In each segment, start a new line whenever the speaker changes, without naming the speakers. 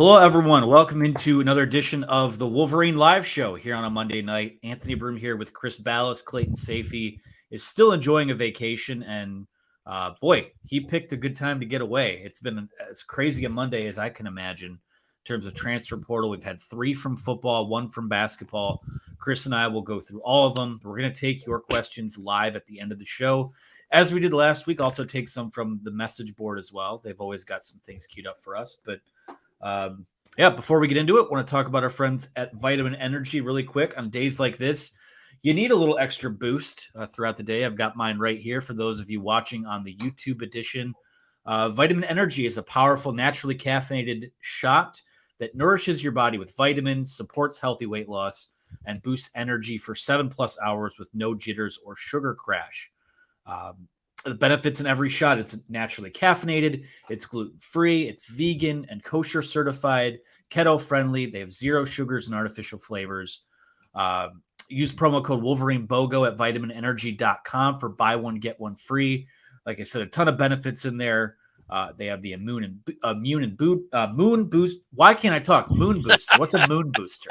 Hello, everyone. Welcome into another edition of the Wolverine Live Show here on a Monday night. Anthony Broom here with Chris Ballas. Clayton Safey is still enjoying a vacation, and boy, he picked a good time to get away. It's been as crazy a Monday as I can imagine in terms of transfer portal. We've had 3 from football, 1 from basketball. Chris and I will go through all of them. We're going to take your questions live at the end of the show. As we did last week, also take some from the message board as well. They've always got some things queued up for us, but before we get into it, I want to talk about our friends at Vitamin Energy really quick. On days like this, you need a little extra boost throughout the day. I've got mine right here for those of you watching on the YouTube edition. Vitamin Energy is a powerful, naturally caffeinated shot that nourishes your body with vitamins, supports healthy weight loss, and boosts energy for 7+ hours with no jitters or sugar crash. The benefits in every shot: it's naturally caffeinated, it's gluten-free, it's vegan and kosher certified, keto-friendly. They have 0 sugars and artificial flavors. Use promo code Wolverine BOGO at vitaminenergy.com for buy one, get one free. Like I said, a ton of benefits in there. They have the moon boost. Why can't I talk? Moon booster. What's a moon booster?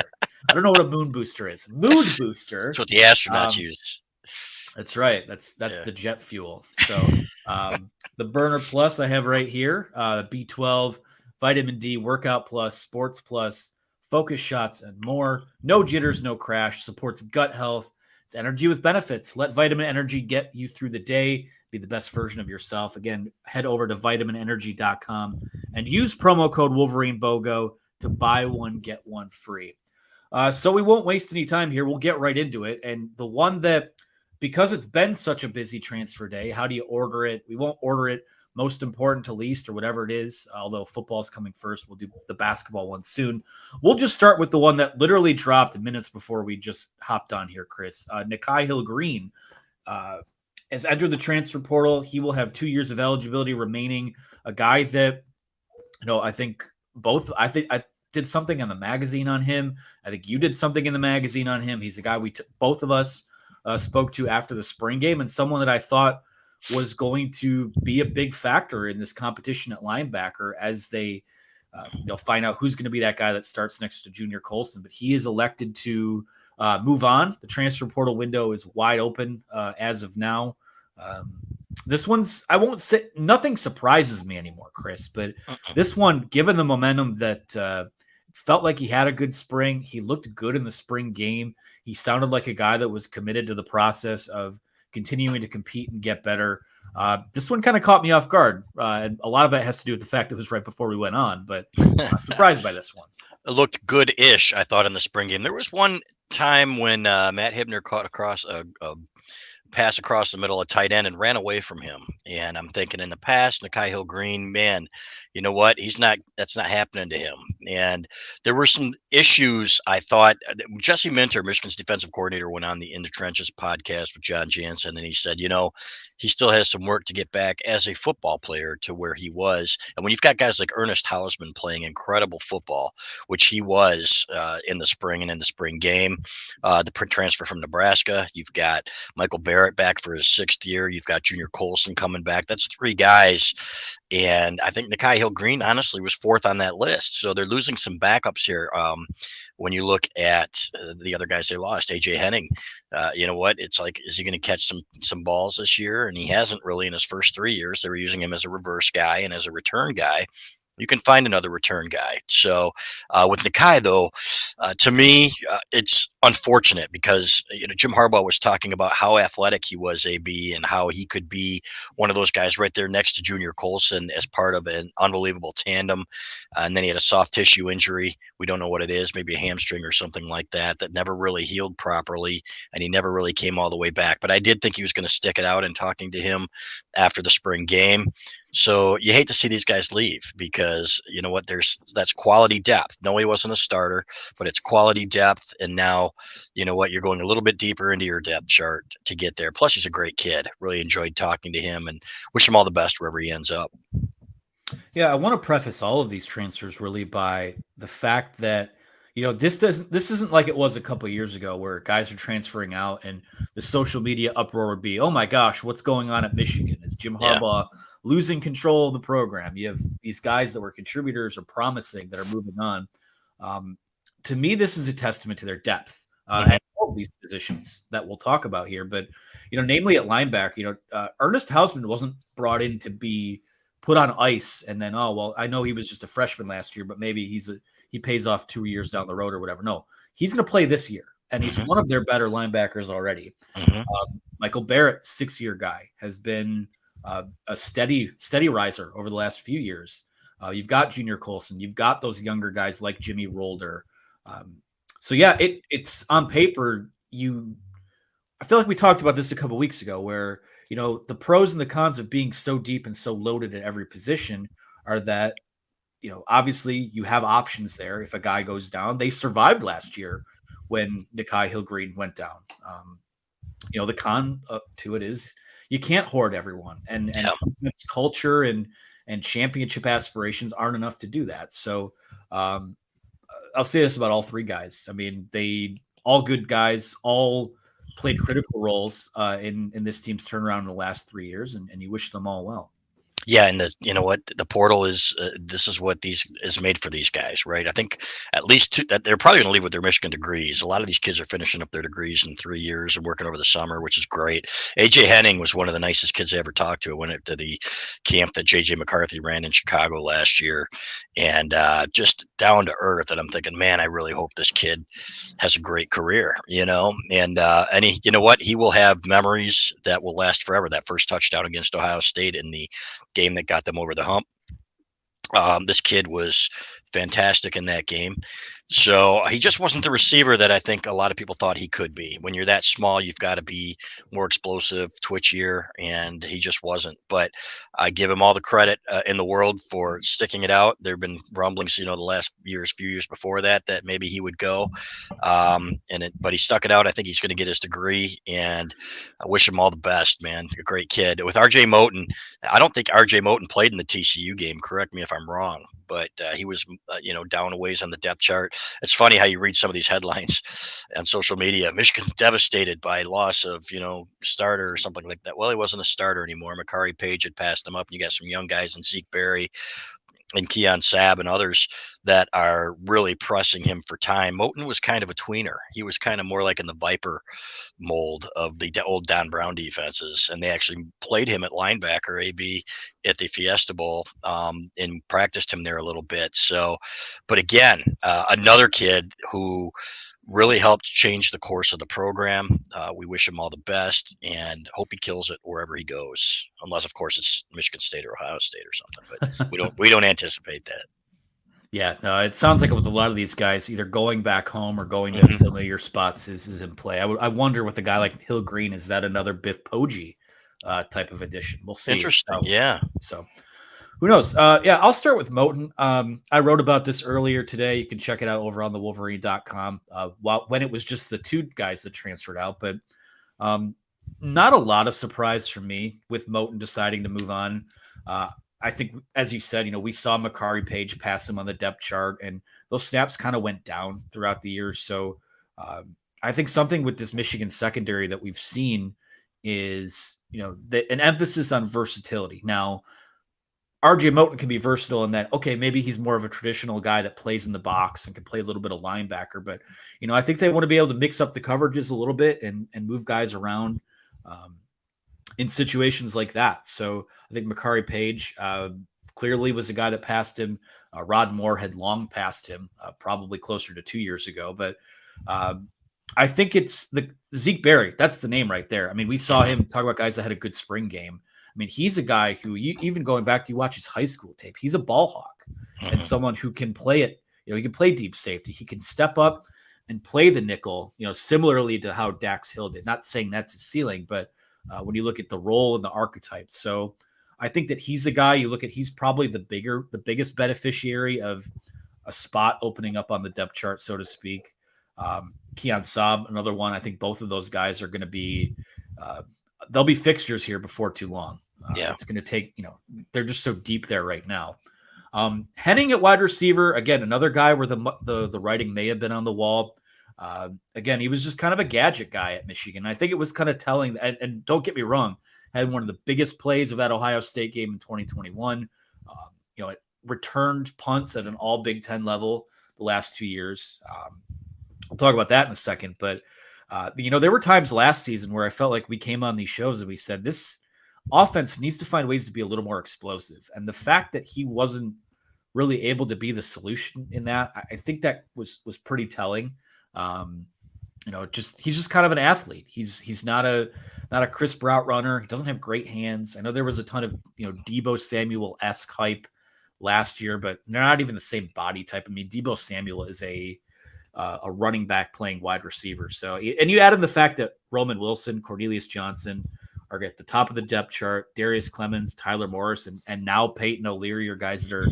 I don't know what a moon booster is. Moon booster.
That's what the astronauts use.
That's right. That's the jet fuel. So the Burner Plus I have right here, B12, Vitamin D, Workout Plus, Sports Plus, Focus Shots, and more. No jitters, no crash. Supports gut health. It's energy with benefits. Let Vitamin Energy get you through the day. Be the best version of yourself. Again, head over to vitaminenergy.com and use promo code Wolverine BOGO to buy one, get one free. So we won't waste any time here. We'll get right into it. And the one that, because it's been such a busy transfer day, how do you order it? We won't order it most important to least or whatever it is, although football's coming first. We'll do the basketball one soon. We'll just start with the one that literally dropped minutes before we just hopped on here, Chris. Nikhai Hill-Green has entered the transfer portal. He will have 2 years of eligibility remaining. A guy that, I think I did something on the magazine on him. I think you did something in the magazine on him. He's a guy both of us spoke to after the spring game, and someone that I thought was going to be a big factor in this competition at linebacker as they find out who's going to be that guy that starts next to Junior Colson. But he is elected to move on. The transfer portal window is wide open as of now. This one's, I won't say, nothing surprises me anymore, Chris, but this one, given the momentum that felt like he had a good spring. He looked good in the spring game. He sounded like a guy that was committed to the process of continuing to compete and get better. This one kind of caught me off guard. And a lot of that has to do with the fact that it was right before we went on, but surprised by this one.
It looked good-ish, I thought, in the spring game. There was one time when Matt Hibner caught across a pass across the middle of tight end and ran away from him. And I'm thinking, in the past, Nikhai Hill-Green, man, you know what? That's not happening to him. And there were some issues. I thought Jesse Minter, Michigan's defensive coordinator, went on the In the Trenches podcast with John Jansen, and he said, he still has some work to get back as a football player to where he was. And when you've got guys like Ernest Hausman playing incredible football, which he was in the spring and in the spring game, the transfer from Nebraska, you've got Michael Barrett back for his 6th year. You've got Junior Colson coming back. That's 3 guys. And I think Nikhai Hill-Green, honestly, was 4th on that list. So they're losing some backups here. When you look at the other guys they lost, AJ Henning, you know what? It's like, is he going to catch some balls this year? And he hasn't really in his first 3 years. They were using him as a reverse guy and as a return guy. You can find another return guy. So with Nikhai, though, to me, it's unfortunate because Jim Harbaugh was talking about how athletic he was, AB, and how he could be one of those guys right there next to Junior Colson as part of an unbelievable tandem. And then he had a soft tissue injury. We don't know what it is, maybe a hamstring or something like that never really healed properly, and he never really came all the way back. But I did think he was going to stick it out in talking to him after the spring game. So you hate to see these guys leave because you know what, that's quality depth. No, he wasn't a starter, but it's quality depth. And now, you know what, you're going a little bit deeper into your depth chart to get there. Plus he's a great kid. Really enjoyed talking to him and wish him all the best wherever he ends up.
Yeah. I want to preface all of these transfers really by the fact that, this isn't like it was a couple of years ago where guys are transferring out and the social media uproar would be, oh my gosh, what's going on at Michigan? Is Jim Harbaugh losing control of the program. You have these guys that were contributors or promising that are moving on. To me, this is a testament to their depth at all of these positions that we'll talk about here. But, namely at linebacker, Ernest Hausman wasn't brought in to be put on ice and then, I know he was just a freshman last year, but maybe he pays off 2 years down the road or whatever. No, he's going to play this year, and he's one of their better linebackers already. Michael Barrett, 6-year guy, has been a steady riser over the last few years. You've got Junior Colson. You've got those younger guys like Jimmy Rolder. It's on paper. I feel like we talked about this a couple weeks ago where, the pros and the cons of being so deep and so loaded at every position are that, obviously you have options there. If a guy goes down, they survived last year when Nikhai Hill-Green went down. The con to it is you can't hoard everyone, and sometimes culture and championship aspirations aren't enough to do that. So I'll say this about all three guys. I mean, they all good guys, all played critical roles in this team's turnaround in the last 3 years, and you wish them all well.
Yeah, and the portal is this is what is made for these guys, right? I think at least that they're probably going to leave with their Michigan degrees. A lot of these kids are finishing up their degrees in 3 years and working over the summer, which is great. AJ Henning was one of the nicest kids I ever talked to. I went to the camp that JJ McCarthy ran in Chicago last year, and just down to earth. And I'm thinking, man, I really hope this kid has a great career, And he, he will have memories that will last forever. That first touchdown against Ohio State in the game that got them over the hump. This kid was fantastic in that game. So he just wasn't the receiver that I think a lot of people thought he could be. When you're that small, you've got to be more explosive, twitchier, and he just wasn't. But I give him all the credit in the world for sticking it out. There have been rumblings, the last few years before that maybe he would go. But he stuck it out. I think he's going to get his degree, and I wish him all the best, man. A great kid. With RJ Moten, I don't think RJ Moten played in the TCU game. Correct me if I'm wrong, but he was, down a ways on the depth chart. It's funny how you read some of these headlines on social media. Michigan devastated by loss of, starter or something like that. Well, he wasn't a starter anymore. Makari Page had passed him up, and you got some young guys in Zeke Berry and Keon Sabb and others that are really pressing him for time. Moten was kind of a tweener. He was kind of more like in the Viper mold of the old Don Brown defenses, and they actually played him at linebacker, AB, at the Fiesta Bowl, and practiced him there a little bit. So, but again, another kid who really helped change the course of the program. We wish him all the best and hope he kills it wherever he goes, unless of course it's Michigan State or Ohio State or something, but we don't anticipate that.
Yeah, no, it sounds like with a lot of these guys, either going back home or going to familiar spots is in play. I wonder with a guy like Hill-Green, is that another Biff Poggi type of addition? We'll see.
Interesting, yeah.
So who knows? I'll start with Moten. I wrote about this earlier today. You can check it out over on the Wolverine.com when it was just the two guys that transferred out. But not a lot of surprise for me with Moten deciding to move on. I think, as you said, we saw Makari Page pass him on the depth chart, and those snaps kind of went down throughout the year. So I think something with this Michigan secondary that we've seen is, an emphasis on versatility. Now, RJ Moten can be versatile in that, okay, maybe he's more of a traditional guy that plays in the box and can play a little bit of linebacker. But, I think they want to be able to mix up the coverages a little bit and move guys around in situations like that. So I think Makari Page clearly was a guy that passed him. Rod Moore had long passed him, probably closer to 2 years ago. But I think it's the Zeke Berry. That's the name right there. I mean, we saw him talk about guys that had a good spring game. I mean, he's a guy who, even going back to you watch his high school tape, he's a ball hawk and someone who can play it. He can play deep safety. He can step up and play the nickel, similarly to how Dax Hill did. Not saying that's his ceiling, but when you look at the role and the archetype. So I think that he's a guy you look at, he's probably the biggest beneficiary of a spot opening up on the depth chart, so to speak. Keon Sabb, another one. I think both of those guys are going to be, they'll be fixtures here before too long. It's going to take, they're just so deep there right now. Henning at wide receiver, again, another guy where the writing may have been on the wall. Again, he was just kind of a gadget guy at Michigan. I think it was kind of telling, and don't get me wrong, had one of the biggest plays of that Ohio State game in 2021. It returned punts at an all Big Ten level the last 2 years. We'll talk about that in a second, but there were times last season where I felt like we came on these shows and we said this offense needs to find ways to be a little more explosive. And the fact that he wasn't really able to be the solution in that, I think that was pretty telling. He's just kind of an athlete. He's not a crisp route runner. He doesn't have great hands. I know there was a ton of Deebo Samuel-esque hype last year, but they're not even the same body type. I mean, Deebo Samuel is a running back playing wide receiver. So, and you add in the fact that Roman Wilson, Cornelius Johnson are at the top of the depth chart. Darius Clemens, Tyler Morris, and now Peyton O'Leary are guys that are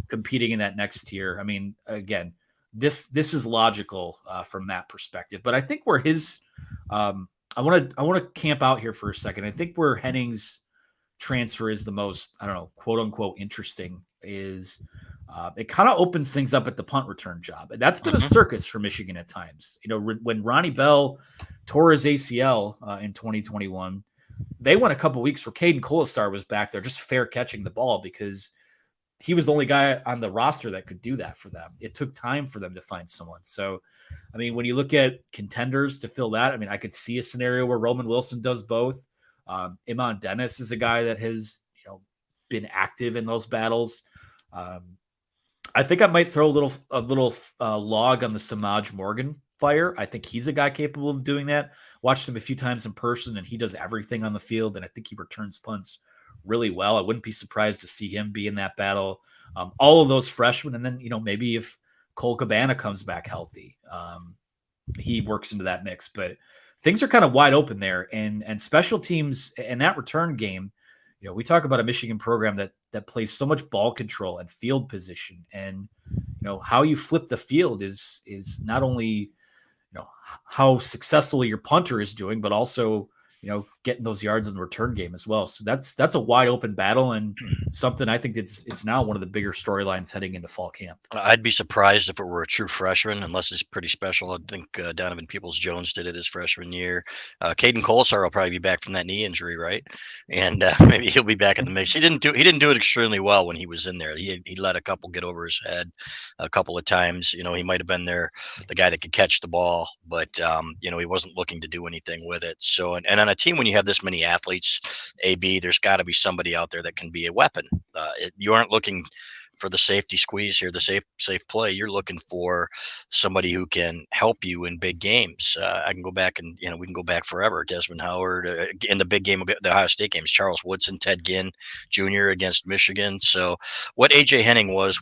competing in that next tier. I mean, again, this is logical from that perspective. But I think where his I want to camp out here for a second. I think where Henning's transfer is the most, I don't know, quote unquote interesting is it kind of opens things up at the punt return job. And that's been a circus for Michigan at times. When Ronnie Bell tore his ACL in 2021, they went a couple weeks where Caden Colasar was back there just fair catching the ball because he was the only guy on the roster that could do that for them. It took time for them to find someone. So, I mean, when you look at contenders to fill that, I mean, I could see a scenario where Roman Wilson does both. Iman Dennis is a guy that has, been active in those battles. I think I might throw a little log on the Samaj Morgan fire. I think he's a guy capable of doing that. Watched him a few times in person, and he does everything on the field, and I think he returns punts really well. I wouldn't be surprised to see him be in that battle. All of those freshmen, and then maybe if Cole Cabana comes back healthy, he works into that mix. But things are kind of wide open there, and special teams and that return game. We talk about a Michigan program that plays so much ball control and field position, and how you flip the field is not only how successful your punter is doing, but also getting those yards in the return game as well. So that's a wide open battle and something I think it's now one of the bigger storylines heading into fall camp.
I'd be surprised if it were a true freshman, unless it's pretty special. I think Donovan Peoples-Jones did it his freshman year. Caden Colasar will probably be back from that knee injury, right? And maybe he'll be back in the mix. He didn't do it extremely well when he was in there. He let a couple get over his head a couple of times. He might have been there, the guy that could catch the ball, but he wasn't looking to do anything with it. So and on a team when you have this many athletes, AB, there's got to be somebody out there that can be a weapon. You aren't looking for the safety squeeze here, the safe play. You're looking for somebody who can help you in big games. I can go back and we can go back forever. Desmond Howard in the big game, the Ohio State games. Charles Woodson, Ted Ginn Jr. against Michigan. So what AJ Henning was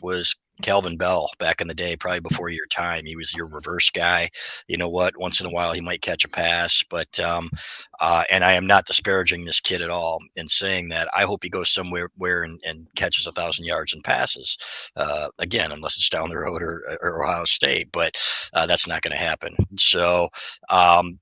Calvin Bell back in the day, probably before your time. He was your reverse guy. You know what? Once in a while, he might catch a pass, but and I am not disparaging this kid at all in saying that. I hope he goes somewhere and catches 1,000 yards and passes. Again, unless it's down the road or Ohio State, but that's not going to happen. So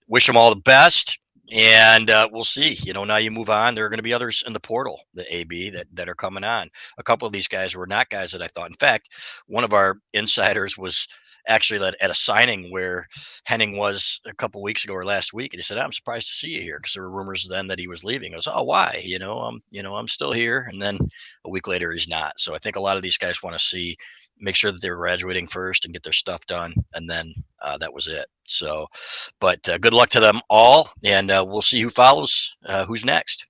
wish him all the best. And we'll see. Now you move on. There are going to be others in the portal, the AB, that are coming on. A couple of these guys were not guys that I thought. In fact, one of our insiders was actually at a signing where Henning was a couple of weeks ago or last week, and he said, "I'm surprised to see you here," because there were rumors then that he was leaving. I was, "Oh, why? I'm still here." And then a week later, he's not. So I think a lot of these guys want to make sure that they're graduating first and get their stuff done, and then that was it. So, but good luck to them all, and we'll see who follows, who's next.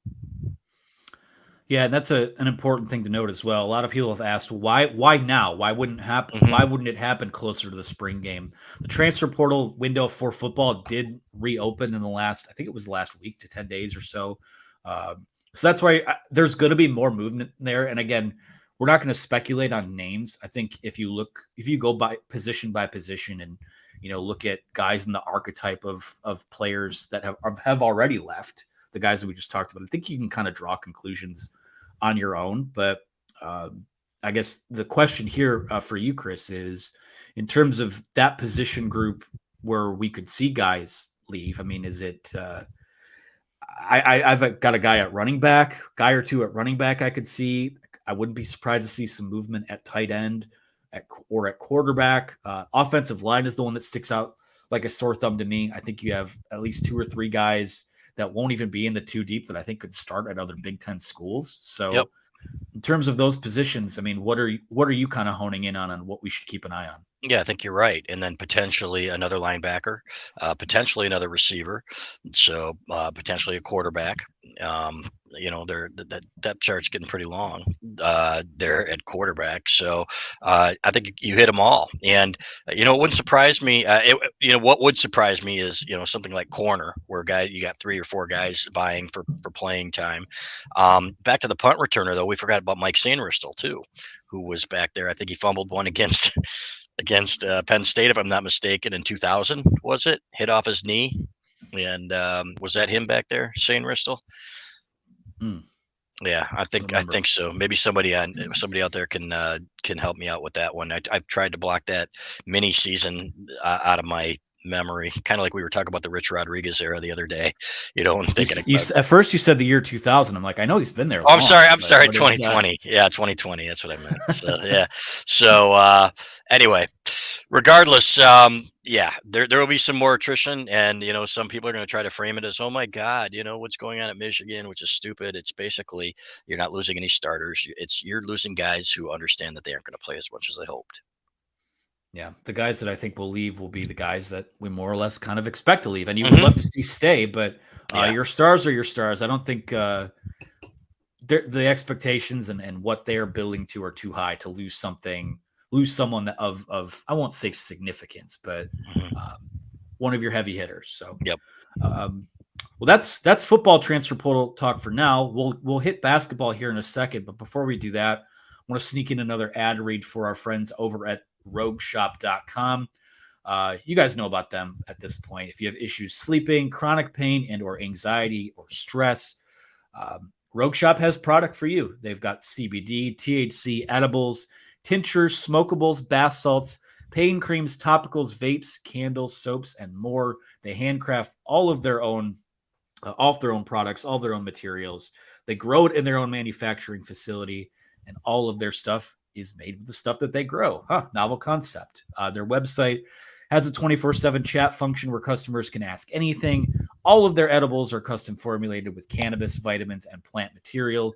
Yeah, that's an important thing to note as well. A lot of people have asked why now? Why wouldn't it happen? Why wouldn't it happen closer to the spring game? The transfer portal window for football did reopen in I think it was the last week to 10 days or so. So that's why there's going to be more movement there. And again, we're not going to speculate on names. I think if you go by position and look at guys in the archetype of players that have already left, the guys that we just talked about, I think you can kind of draw conclusions on your own. But I guess the question here for you, Chris, is in terms of that position group where we could see guys leave. I mean, is it? I've got a guy at running back, guy or two at running back. I could see. I wouldn't be surprised to see some movement at tight end or at quarterback. Offensive line is the one that sticks out like a sore thumb to me. I think you have at least two or three guys that won't even be in the 2 deep that I think could start at other Big Ten schools. So
Yep.
in terms of those positions, I mean, what are you kind of honing in on what we should keep an eye on?
Yeah, I think you're right. And then potentially another linebacker, potentially another receiver, so potentially a quarterback. The depth chart's getting pretty long there at quarterback. So I think you hit them all. And it wouldn't surprise me. What would surprise me is something like corner, where you got 3 or 4 guys vying for playing time. Back to the punt returner though, we forgot about Mike Sainristil too, who was back there. I think he fumbled one against Penn State, if I'm not mistaken, in 2000. Was it hit off his knee? And was that him back there, Sainristil? Yeah, I think so. Maybe somebody out there can help me out with that one. I've tried to block that mini season out of my memory, kind of like we were talking about the Rich Rodriguez era the other day, and thinking
at first you said the year 2000. I'm like, I know he's been there.
Oh, I'm sorry, 2020. Yeah, 2020. That's what I meant. So yeah. So anyway, regardless, there will be some more attrition, and some people are going to try to frame it as, oh my God, what's going on at Michigan, which is stupid. It's basically you're not losing any starters. You're losing guys who understand that they aren't going to play as much as they hoped.
Yeah, the guys that I think will leave will be the guys that we more or less kind of expect to leave, and you would love to see stay, but your stars are your stars. I don't think the expectations and what they're building to are too high to lose someone of I won't say significance, but one of your heavy hitters. So
yep.
Well, that's football transfer portal talk for now. We'll hit basketball here in a second, but before we do that, I want to sneak in another ad read for our friends over at rogueshop.com. You guys know about them at this point. If you have issues sleeping, chronic pain, and or anxiety or stress, Rogue Shop has product for you. They've got CBD, THC, edibles, tinctures, smokables, bath salts, pain creams, topicals, vapes, candles, soaps, and more. They handcraft all of their own products, all their own materials. They grow it in their own manufacturing facility, and all of their stuff is made with the stuff that they grow. Novel concept. Their website has a 24/7 chat function where customers can ask anything. All of their edibles are custom formulated with cannabis, vitamins, and plant material.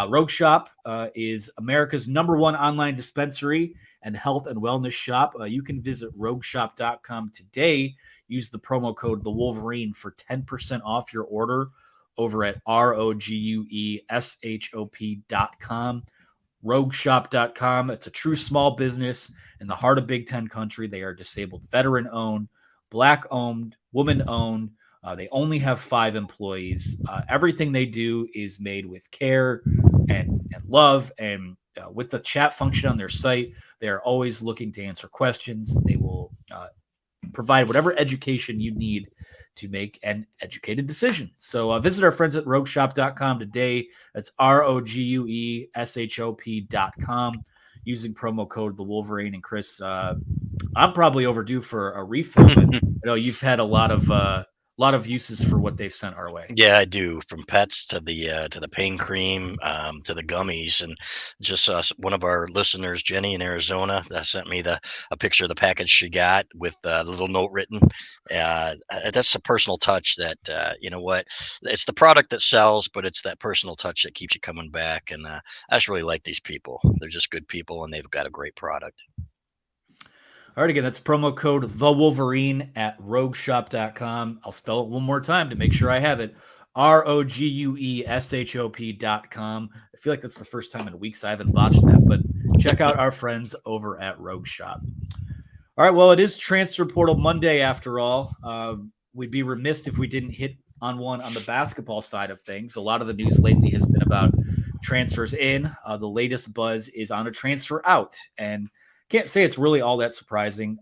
Rogue Shop is America's #1 online dispensary and health and wellness shop. You can visit rogueshop.com today. Use the promo code The Wolverine for 10% off your order over at rogueshop.com. rogueshop.com. It's a true small business in the heart of Big Ten country. They are disabled veteran-owned, Black-owned, woman-owned. They only have 5 employees. Everything they do is made with care and love. And with the chat function on their site, they are always looking to answer questions. They will provide whatever education you need to make an educated decision. So visit our friends at rogueshop.com today. That's rogueshop.com using promo code The Wolverine. And Chris, I'm probably overdue for a refill, but I know you've had a lot of uses for what they've sent our way.
Yeah, I do. From pets to the pain cream, to the gummies, and just one of our listeners, Jenny in Arizona, that sent me a picture of the package she got with the little note written. That's a personal touch that what, it's the product that sells, but it's that personal touch that keeps you coming back. And I just really like these people. They're just good people, and they've got a great product.
All right, again, that's promo code The Wolverine at rogueshop.com. I'll spell it one more time to make sure I have it. rogueshop.com. I feel like that's the first time in weeks I haven't botched that, but check out our friends over at Rogue Shop. All right, well, it is Transfer Portal Monday after all. We'd be remiss if we didn't hit on one on the basketball side of things. A lot of the news lately has been about transfers in. The latest buzz is on a transfer out, and can't say it's really all that surprising.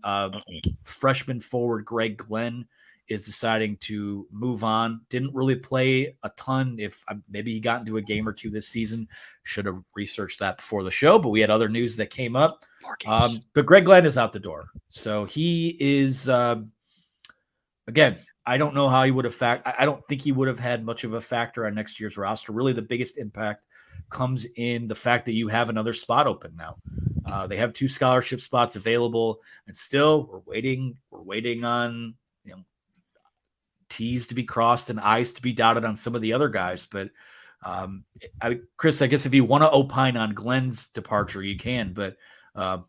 Freshman forward Gregg is deciding to move on. Didn't really play a ton. If maybe he got into a game or two this season, should have researched that before the show. But we had other news that came up. But Gregg Glenn is out the door, so he is. Again, I don't know how he would have I don't think he would have had much of a factor on next year's roster. Really, the biggest impact comes in the fact that you have another spot open now. They have 2 scholarship spots available, and still we're waiting on T's to be crossed and I's to be dotted on some of the other guys. But Chris, I guess if you want to opine on Glenn's departure, you can. But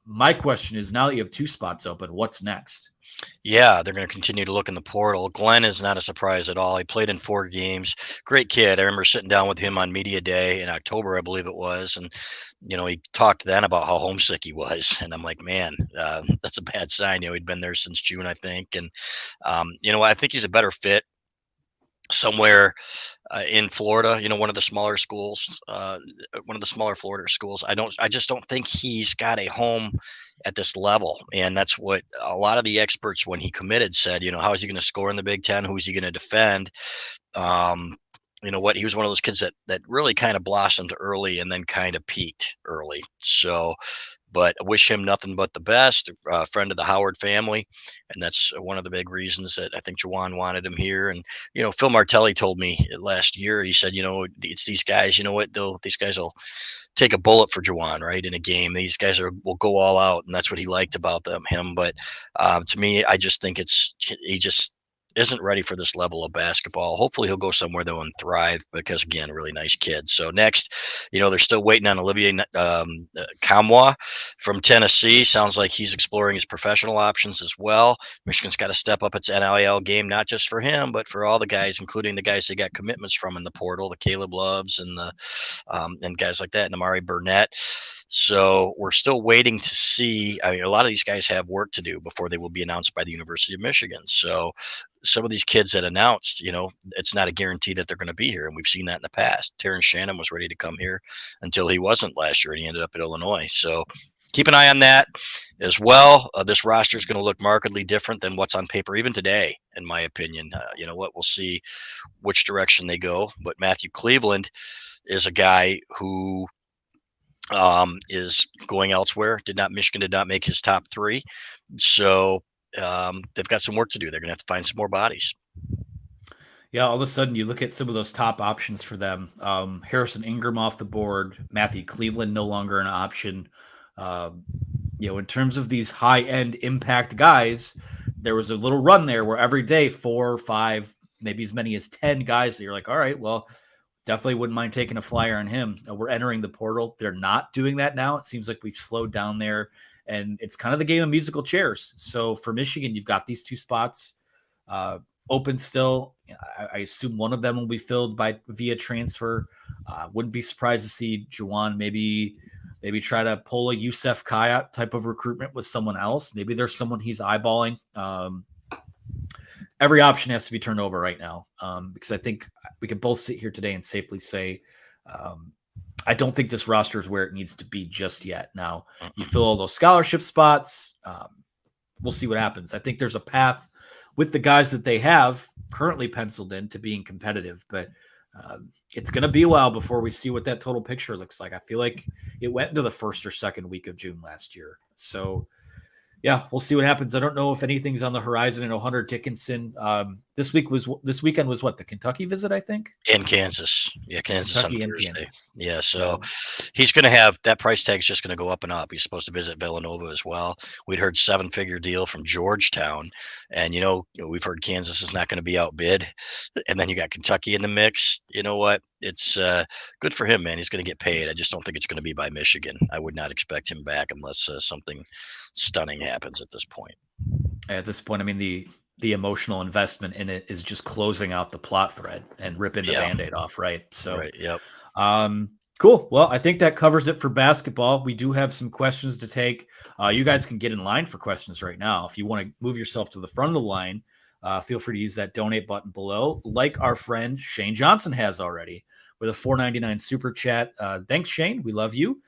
my question is, now that you have 2 spots open, what's next?
Yeah, they're going to continue to look in the portal. Glenn is not a surprise at all. He played in 4 games. Great kid. I remember sitting down with him on media day in October, I believe it was, and he talked then about how homesick he was, and I'm like, man, that's a bad sign. He'd been there since June, I think, and I think he's a better fit somewhere in Florida, one of the smaller schools, one of the smaller Florida schools. I just don't think he's got a home at this level. And that's what a lot of the experts, when he committed, said, how is he going to score in the Big Ten? Who is he going to defend? He was one of those kids that really kind of blossomed early and then kind of peaked early. So, but I wish him nothing but the best. Friend of the Howard family, and that's one of the big reasons that I think Juwan wanted him here. And Phil Martelli told me last year. He said, it's these guys. You know what? These guys will take a bullet for Juwan, right, in a game. These guys will go all out, and that's what he liked about him. But to me, I just think he just isn't ready for this level of basketball. Hopefully he'll go somewhere though and thrive, because again, a really nice kid. So next, they're still waiting on Olivier Kamwa from Tennessee. Sounds like he's exploring his professional options as well. Michigan's got to step up its NIL game, not just for him, but for all the guys, including the guys they got commitments from in the portal, the Caleb Loves and the and guys like that, and Amari Burnett. So we're still waiting to see. I mean, a lot of these guys have work to do before they will be announced by the University of Michigan. So some of these kids that announced, it's not a guarantee that they're going to be here. And we've seen that in the past. Terrence Shannon was ready to come here until he wasn't last year, and he ended up at Illinois. So keep an eye on that as well. This roster is going to look markedly different than what's on paper, even today, in my opinion. We'll see which direction they go. But Matthew Cleveland is a guy who is going elsewhere. Michigan did not make his top 3. So they've got some work to do. They're going to have to find some more bodies.
Yeah, all of a sudden you look at some of those top options for them. Harrison Ingram off the board, Matthew Cleveland no longer an option. In terms of these high-end impact guys, there was a little run there where every day 4 or 5, maybe as many as 10 guys that you're like, all right, well, definitely wouldn't mind taking a flyer on him. We're entering the portal. They're not doing that now. It seems like we've slowed down there. And it's kind of the game of musical chairs. So for Michigan, you've got these 2 spots open still. I assume one of them will be filled via transfer. Wouldn't be surprised to see Juwan maybe try to pull a Youssef Kaya type of recruitment with someone else. Maybe there's someone he's eyeballing. Every option has to be turned over right now, because I think we can both sit here today and safely say I don't think this roster is where it needs to be just yet. Now, you fill all those scholarship spots. We'll see what happens. I think there's a path with the guys that they have currently penciled in to being competitive, but it's going to be a while before we see what that total picture looks like. I feel like it went into the 1st or 2nd week of June last year. So, yeah, we'll see what happens. I don't know if anything's on the horizon. I know Hunter Dickinson. This weekend was what, the Kentucky visit, I think?
In Kansas. Yeah, Kansas
Kentucky
on Thursday.
Kansas.
Yeah, so he's going to have that price tag's just going to go up and up. He's supposed to visit Villanova as well. We'd heard 7-figure deal from Georgetown, and we've heard Kansas is not going to be outbid. And then you got Kentucky in the mix. You know what? It's good for him, man. He's going to get paid. I just don't think it's going to be by Michigan. I would not expect him back unless something stunning happens at this point.
At this point, I mean, the emotional investment in it is just closing out the plot thread and ripping the Band-Aid off, right? So,
right, yep.
Cool. Well, I think that covers it for basketball. We do have some questions to take. You guys can get in line for questions right now. If you want to move yourself to the front of the line, feel free to use that donate button below, like our friend Shane Johnson has already with a $4.99 super chat. Thanks, Shane. We love you.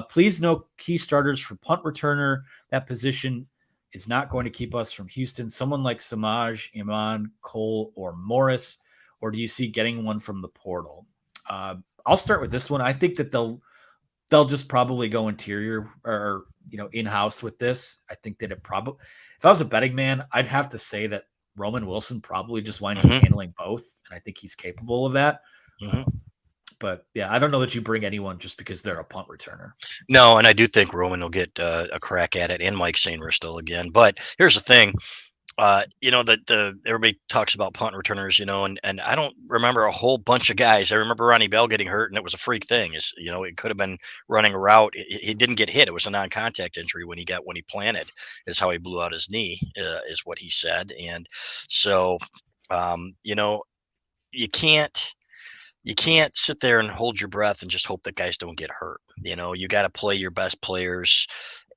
Please no key starters for punt returner. That position is not going to keep us from Houston. Someone like Samaj, Iman, Cole, or Morris, or do you see getting one from the portal? I'll start with this one. I think that they'll just probably go interior or in-house with this. I think that if I was a betting man, I'd have to say that Roman Wilson probably just winds up handling both, and I think he's capable of that. But yeah, I don't know that you bring anyone just because they're a punt returner.
No, and I do think Roman will get a crack at it, and Mike Sainristil again. But here's the thing. everybody talks about punt returners, and I don't remember a whole bunch of guys. I remember Ronnie Bell getting hurt, and it was a freak thing. It could have been running a route. He didn't get hit. It was a non-contact injury when he planted, is how he blew out his knee, is what he said. And so, you can't sit there and hold your breath and just hope that guys don't get hurt. You got to play your best players.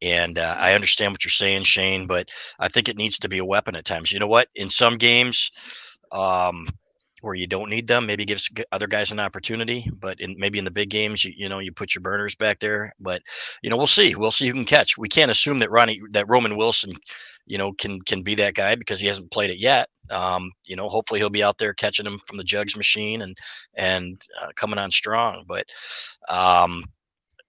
And I understand what you're saying, Shane, but I think it needs to be a weapon at times. You know what? In some games where you don't need them, maybe gives other guys an opportunity. But maybe in the big games, you put your burners back there. But we'll see. We'll see who can catch. We can't assume that Roman Wilson, can be that guy because he hasn't played it yet. Hopefully he'll be out there catching them from the jugs machine and coming on strong. But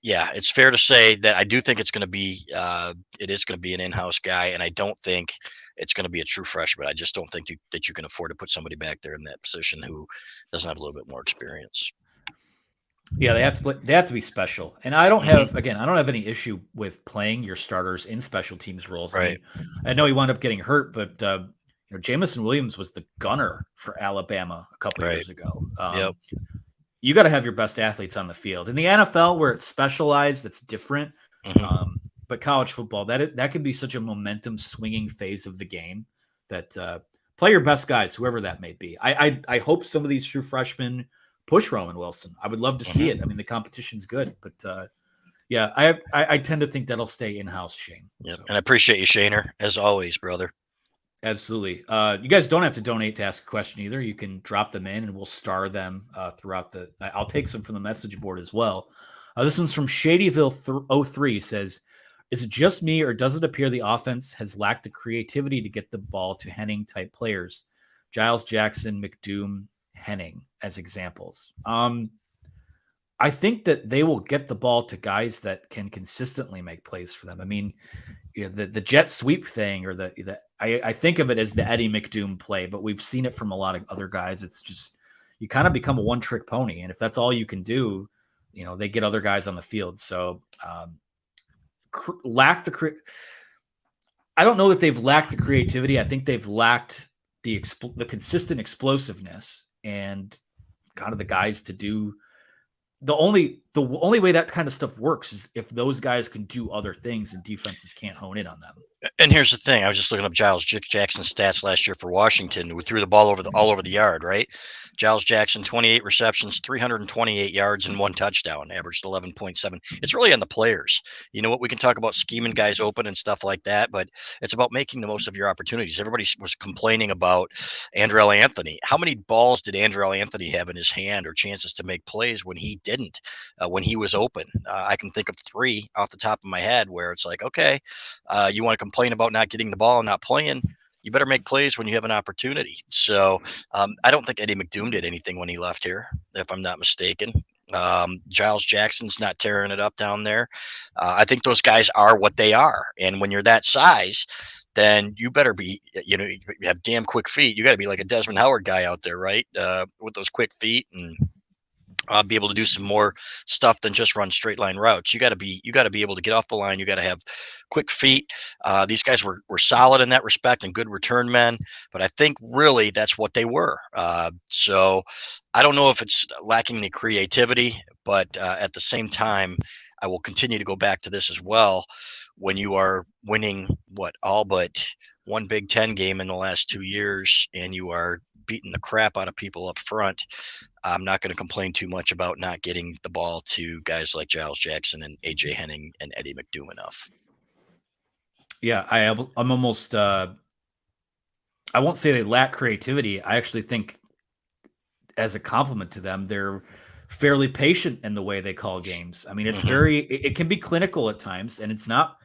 yeah, it's fair to say that I do think it is going to be an in-house guy, and I don't think it's going to be a true freshman. I just don't think that you can afford to put somebody back there in that position who doesn't have a little bit more experience.
Yeah, they have to play, they have to be special. And I don't have I don't have any issue with playing your starters in special teams roles.
Right.
I know he wound up getting hurt, but Jamison Williams was the gunner for Alabama a couple of years ago.
Yep.
You got to have your best athletes on the field. In the NFL, where it's specialized, it's different. But college football, that can be such a momentum swinging phase of the game that play your best guys, whoever that may be. I hope some of these true freshmen push Roman Wilson. I would love to see it. I mean, the competition's good, but yeah, I tend to think that'll stay in-house, Shane.
Yep. So. And I appreciate you, Shaner, as always, brother.
Absolutely. You guys don't have to donate to ask a question either. You can drop them in and we'll star them throughout I'll take some from the message board as well. This one's from Shadyville 03 says, is it just me or does it appear the offense has lacked the creativity to get the ball to Henning type players? Giles Jackson, McDoom, Henning as examples. I think that they will get the ball to guys that can consistently make plays for them. I mean, the jet sweep thing, or I think of it as the Eddie McDoom play, but we've seen it from a lot of other guys. It's just, you kind of become a one-trick pony. And if that's all you can do, they get other guys on the field. So I don't know that they've lacked the creativity. I think they've lacked the consistent explosiveness and kind of the guys to do. The only way that kind of stuff works is if those guys can do other things and defenses can't hone in on them.
And here's the thing. I was just looking up Giles Jackson's stats last year for Washington. We threw the ball all over the yard, right? Giles Jackson, 28 receptions, 328 yards, and 1 touchdown, averaged 11.7. It's really on the players. You know what? We can talk about scheming guys open and stuff like that, but it's about making the most of your opportunities. Everybody was complaining about Andrell Anthony. How many balls did Andrell Anthony have in his hand or chances to make plays when he didn't, when he was open? I can think of 3 off the top of my head where it's like, okay, you want to complain about not getting the ball and not playing, you better make plays when you have an opportunity. So I don't think Eddie McDoom did anything when he left here, if I'm not mistaken. Giles Jackson's not tearing it up down there. I think those guys are what they are. And when you're that size, then you better be, you have damn quick feet. You got to be like a Desmond Howard guy out there, right? With those quick feet and be able to do some more stuff than just run straight line routes. You got to be able to get off the line. You got to have quick feet. These guys were solid in that respect and good return men, but I think really that's what they were. So I don't know if it's lacking the creativity, but at the same time, I will continue to go back to this as well. When you are winning all but one Big Ten game in the last 2 years and you are beating the crap out of people up front, I'm not going to complain too much about not getting the ball to guys like Giles Jackson and AJ Henning and Eddie McDoom enough.
Yeah, I'm almost I won't say they lack creativity. I actually think as a compliment to them, they're fairly patient in the way they call games. I mean, it's it can be clinical at times, and it's not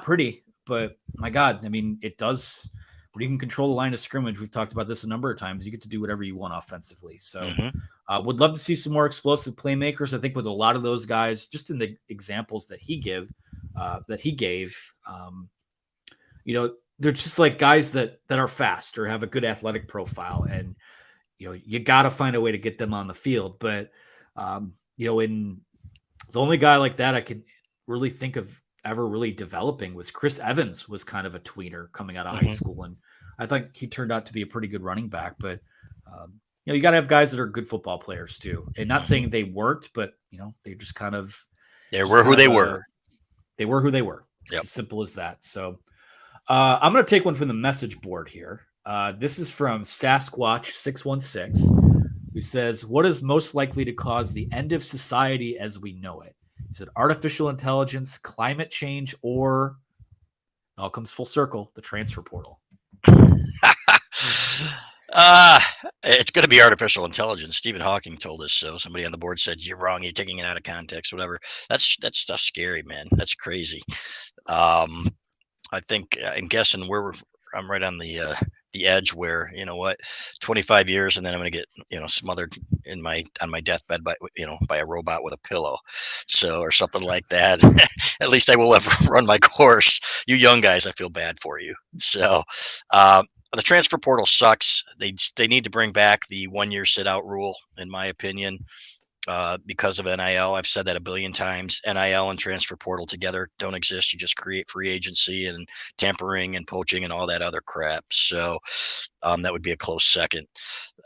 pretty, but my God, I mean, it does. When you can control the line of scrimmage, we've talked about this a number of times, you get to do whatever you want offensively. So would love to see some more explosive playmakers. I think with a lot of those guys, just in the examples that he gave, they're just like guys that are fast or have a good athletic profile. And, you got to find a way to get them on the field. But, in the only guy like that I could really think of ever really developing was Chris Evans, was kind of a tweener coming out of high school. And I think he turned out to be a pretty good running back. But you got to have guys that are good football players too. And not saying they weren't, but they just kind of
who they were.
They were who they were. It's as simple as that. So I'm going to take one from the message board here. This is from Sasquatch616, who says, "What is most likely to cause the end of society as we know it? Is it artificial intelligence, climate change, or it all comes full circle, the transfer portal?"
It's going to be artificial intelligence. Stephen Hawking told us so. Somebody on the board said, "You're wrong. You're taking it out of context, whatever." That stuff's scary, man. That's crazy. I think I'm guessing I'm right on the edge where 25 years and then I'm going to get smothered on my deathbed by a robot with a pillow, or something like that. At least I will have run my course. You young guys, I feel bad for you. So the transfer portal sucks. They need to bring back the 1 year sit out rule, in my opinion. Because of NIL. I've said that a billion times. NIL and transfer portal together don't exist. You just create free agency and tampering and poaching and all that other crap. So that would be a close second.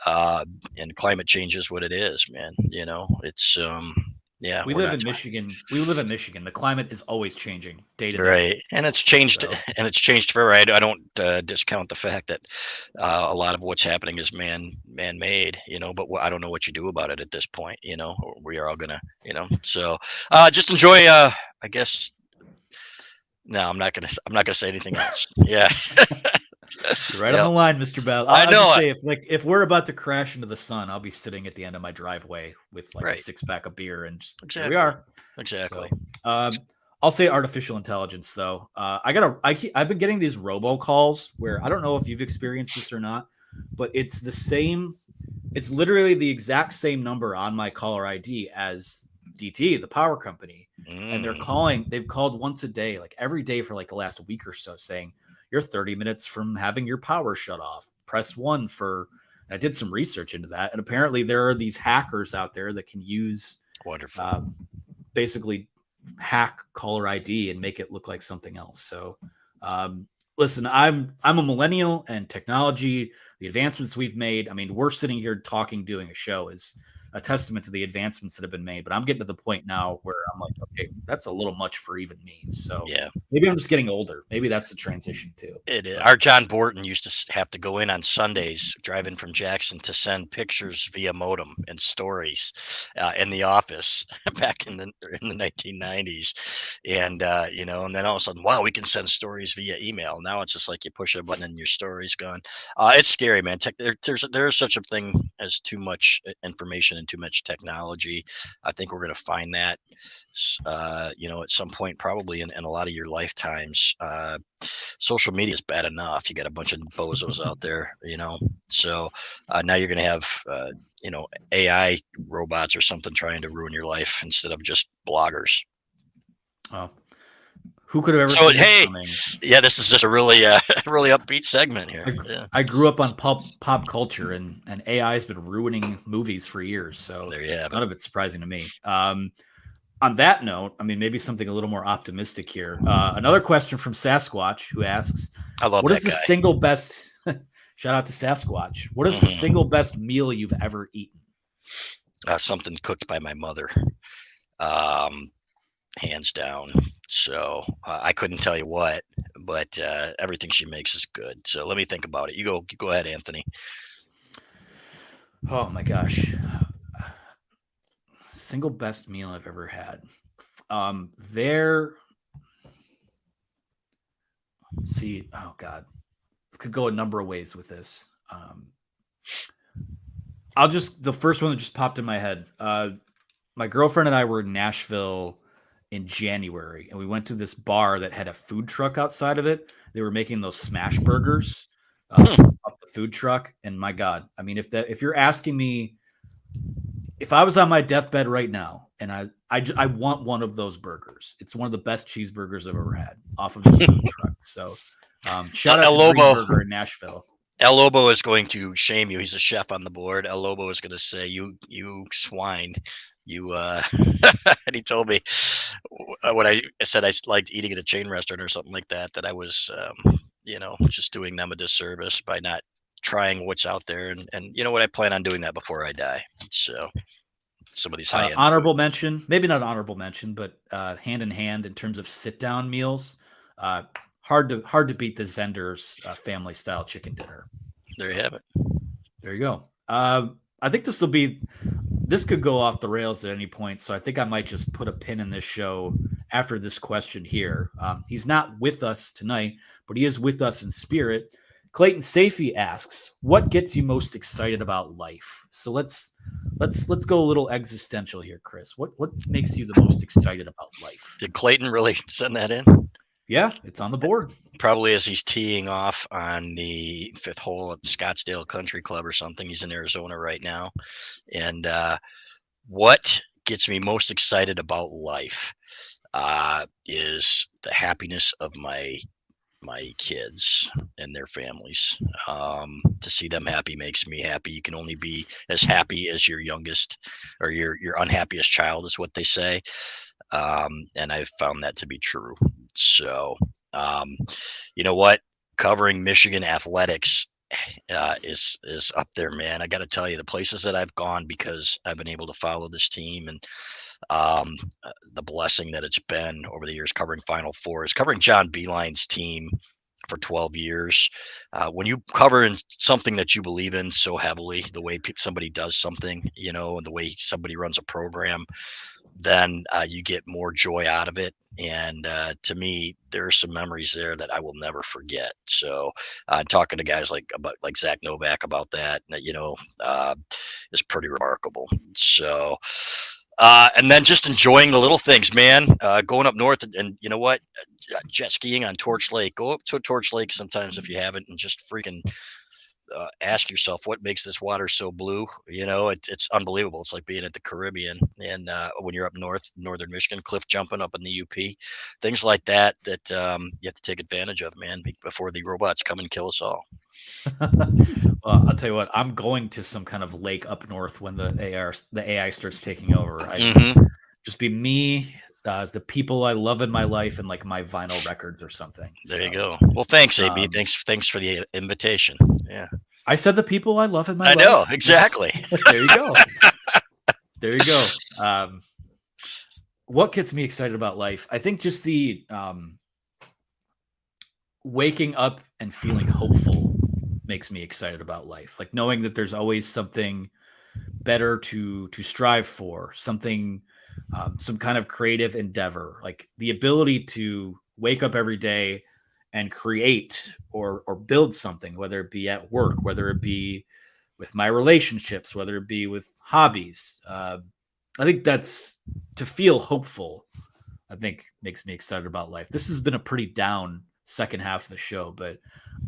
And climate change is what it is, man. It's
we live in Michigan. The climate is always changing day to day.
Right. And it's changed forever. I don't discount the fact that a lot of what's happening is man-made, but I don't know what you do about it at this point, we are all gonna, so just enjoy, I guess. No, I'm not gonna say anything else. Yeah.
You're right on the line, Mr. Bell. I know. Say, if we're about to crash into the sun, I'll be sitting at the end of my driveway with a 6-pack of beer, and here we are.
Exactly.
So, I'll say artificial intelligence, though. I've been getting these robocalls where I don't know if you've experienced this or not, but it's the same. It's literally the exact same number on my caller ID as DT, the power company, and they're calling. They've called once a day, like every day for the last week or so, saying, "You're 30 minutes from having your power shut off. Press 1 for." I did some research into that, and apparently there are these hackers out there that can use basically hack caller ID and make it look like something else. So, listen, I'm a millennial, and technology, the advancements we've made. I mean, we're sitting here doing a show is a testament to the advancements that have been made. But I'm getting to the point now where I'm like, okay, that's a little much for even me. So maybe I'm just getting older. Maybe that's the transition too.
It is. Our John Borton used to have to go in on Sundays, driving from Jackson, to send pictures via modem and stories in the office back in the 1990s. And and then all of a sudden, wow, we can send stories via email. Now it's just like you push a button and your story's gone. It's scary, man. There's such a thing as too much information and too much technology. I think we're going to find that, at some point, probably in a lot of your lifetimes. Social media is bad enough. You got a bunch of bozos out there, so now you're going to have, AI robots or something trying to ruin your life instead of just bloggers.
Oh, who could have ever
seen
this coming?
Yeah, this is just a really really upbeat segment here.
I grew up on pop culture, and AI has been ruining movies for years, so none of it's surprising to me. On that note, I mean, maybe something a little more optimistic here. Another question from Sasquatch, who asks,
I love
what
that
is the
guy.
Single best shout out to Sasquatch, what is the single best meal you've ever eaten?
Something cooked by my mother, hands down. So I couldn't tell you what, but everything she makes is good. So let me think about it. You go ahead, Anthony.
Oh my gosh. Single best meal I've ever had. Oh God, could go a number of ways with this. The first one that just popped in my head. My girlfriend and I were in Nashville in January, and we went to this bar that had a food truck outside of it. They were making those smash burgers off the food truck, and my God, I mean, if you're asking me, if I was on my deathbed right now and I want one of those burgers, it's one of the best cheeseburgers I've ever had off of this food truck. So shout out to Green Burger in Nashville.
El Lobo is going to shame you. He's a chef on the board. El Lobo is going to say, you swine. And he told me when I said I liked eating at a chain restaurant or something like that, that I was just doing them a disservice by not trying what's out there. And you know what? I plan on doing that before I die. So some of these high end
honorable mention, maybe not honorable mention, but hand in hand in terms of sit down meals. Hard to beat the Zender's family style chicken dinner.
There you have it.
There you go. I think this could go off the rails at any point. So I think I might just put a pin in this show after this question here. He's not with us tonight, but he is with us in spirit. Clayton Safey asks, what gets you most excited about life? So let's go a little existential here, Chris. What makes you the most excited about life?
Did Clayton really send that in?
Yeah, it's on the board.
Probably as he's teeing off on the 5th hole at Scottsdale Country Club or something. He's in Arizona right now. And what gets me most excited about life is the happiness of my kids and their families. To see them happy makes me happy. You can only be as happy as your youngest or your unhappiest child is what they say. And I've found that to be true. So, you know what? Covering Michigan athletics is up there, man. I got to tell you, the places that I've gone because I've been able to follow this team and the blessing that it's been over the years covering Final Fours, covering John Beeline's team for 12 years. When you cover something that you believe in so heavily, the way somebody does something, and the way somebody runs a program, then you get more joy out of it. And to me, there are some memories there that I will never forget. So talking to guys like Zach Novak about that, is pretty remarkable. So, and then just enjoying the little things, man, going up north and you know what, jet skiing on Torch Lake. Go up to Torch Lake sometimes if you haven't, and just freaking ask yourself what makes this water so blue. It's unbelievable. It's like being at the Caribbean. And when you're up northern Michigan, cliff jumping up in the UP, things like that you have to take advantage of, man, before the robots come and kill us all.
Well, I'll tell you what, I'm going to some kind of lake up north when the AI starts taking over. Just be me, the people I love in my life, and like my vinyl records or something.
There you go. Well, thanks, AB. Thanks for the invitation. Yeah.
I said the people I love in my life.
I know, exactly.
There you go. There you go. What gets me excited about life? I think just the waking up and feeling hopeful makes me excited about life. Like knowing that there's always something better to strive for, something, some kind of creative endeavor, like the ability to wake up every day and create or build something, whether it be at work, whether it be with my relationships, whether it be with hobbies. I think that's to feel hopeful, I think makes me excited about life. This has been a pretty down second half of the show, but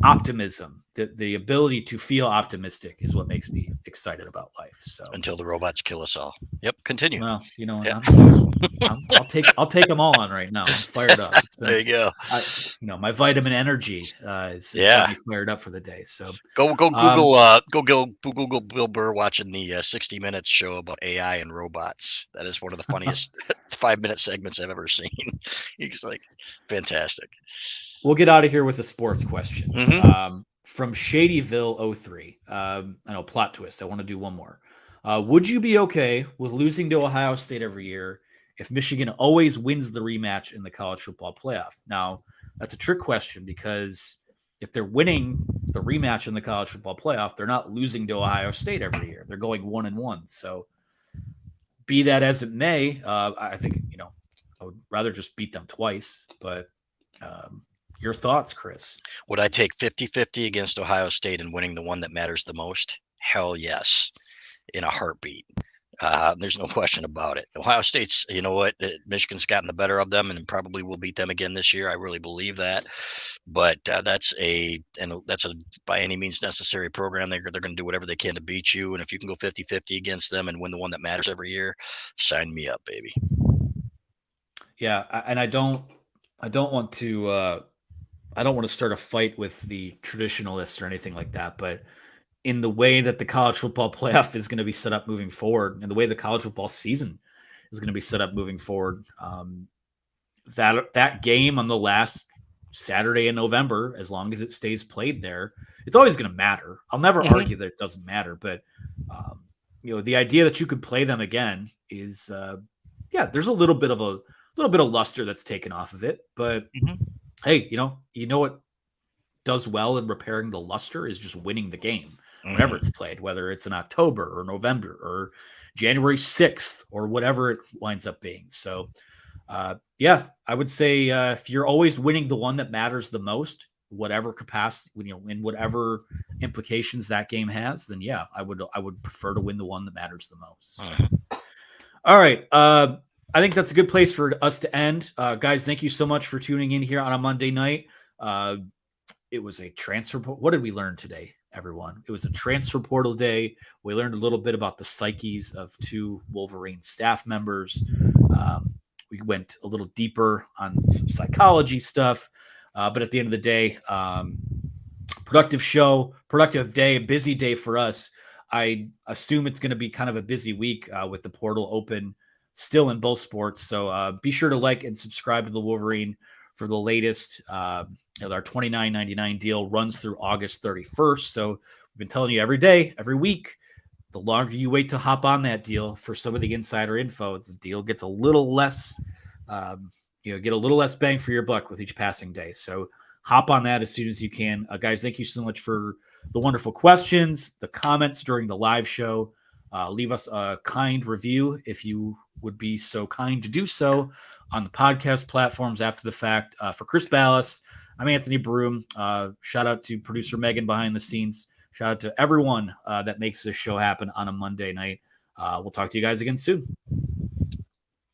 optimism, the ability to feel optimistic is what makes me excited about life. So
until the robots kill us all. Yep. Continue.
Well, yeah. I'll take them all on right now. I'm fired up.
There you go.
My vitamin energy is got me fired up for the day. So
go Google Bill Burr watching the 60 Minutes show about AI and robots. That is one of the funniest 5-minute segments I've ever seen. He's like fantastic.
We'll get out of here with a sports question from Shadyville 03. I know, plot twist. I want to do one more. Would you be okay with losing to Ohio State every year if Michigan always wins the rematch in the college football playoff? Now, that's a trick question because if they're winning the rematch in the college football playoff, they're not losing to Ohio State every year. They're going 1-1. So be that as it may, I think, I would rather just beat them twice, but your thoughts, Chris?
Would I take 50-50 against Ohio State and winning the one that matters the most? Hell yes, in a heartbeat. There's no question about it. Ohio State's, Michigan's gotten the better of them and probably will beat them again this year. I really believe that. But that's a by any means necessary program. They're going to do whatever they can to beat you. And if you can go 50-50 against them and win the one that matters every year, sign me up, baby.
Yeah, and I don't want to. I don't want to start a fight with the traditionalists or anything like that, but in the way that the college football playoff is going to be set up moving forward and the way the college football season is going to be set up moving forward, that game on the last Saturday in November, as long as it stays played there, it's always going to matter. I'll never argue that it doesn't matter, but the idea that you could play them again is, there's a little bit of luster that's taken off of it. But hey, you know what does well in repairing the luster is just winning the game whenever it's played, whether it's in October or November or January 6th or whatever it winds up being. So, I would say if you're always winning the one that matters the most, whatever capacity, in whatever implications that game has, then I would prefer to win the one that matters the most. So. All right. I think that's a good place for us to end. Guys, thank you so much for tuning in here on a Monday night. It was a transfer. What did we learn today, everyone? It was a transfer portal day. We learned a little bit about the psyches of 2 Wolverine staff members. We went a little deeper on some psychology stuff. But at the end of the day, productive show, productive day, busy day for us. I assume it's going to be kind of a busy week with the portal open still in both sports. So be sure to like and subscribe to the Wolverine for the latest. Our $29.99 deal runs through August 31st. So we've been telling you every day, every week, the longer you wait to hop on that deal for some of the insider info, the deal gets a little less, get a little less bang for your buck with each passing day. So hop on that as soon as you can. Guys, thank you so much for the wonderful questions, the comments during the live show. Leave us a kind review if you would be so kind to do so on the podcast platforms after the fact. For Chris Ballas, I'm Anthony Broom. Shout out to producer Megan behind the scenes. Shout out to everyone that makes this show happen on a Monday night. We'll talk to you guys again soon.